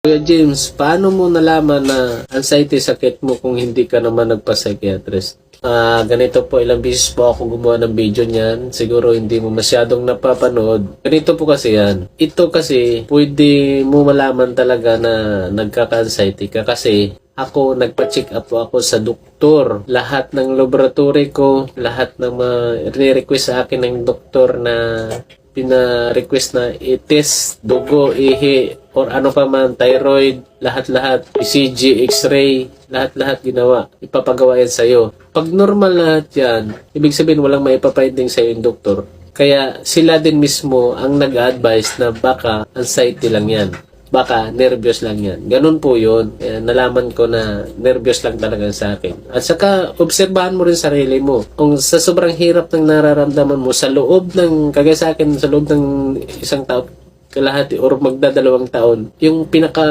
Kuya James, paano mo nalaman na anxiety sakit mo kung hindi ka naman nagpa-psychiatrist? Ganito po, ilang beses po ako gumawa ng video niyan. Siguro hindi mo masyadong napapanood. Ganito po kasi yan. Ito kasi, pwede mo malaman talaga na nagkaka-anxiety ka kasi ako, nagpa-check up po ako sa doktor. Lahat ng laboratory ko, lahat ng re-request sa akin ng doktor na pina-request na i-test, dugo, ihi, or ano pa man, thyroid, lahat-lahat, ECG, X-ray, lahat-lahat ginawa. Ipapagawa yan sa'yo. Pag normal lahat yan, ibig sabihin walang maipapinding sa'yo yung doktor. Kaya sila din mismo ang nag-advise na baka anxiety lang yan. Baka nervyos lang yan. Ganun po yun. Nalaman ko na nervyos lang talaga sa akin. At saka, obserbahan mo rin sarili mo. Kung sa sobrang hirap ng nararamdaman mo sa loob ng, kagaya sa akin, sa loob ng isang taon, kalahati or magdadalawang taon, yung pinaka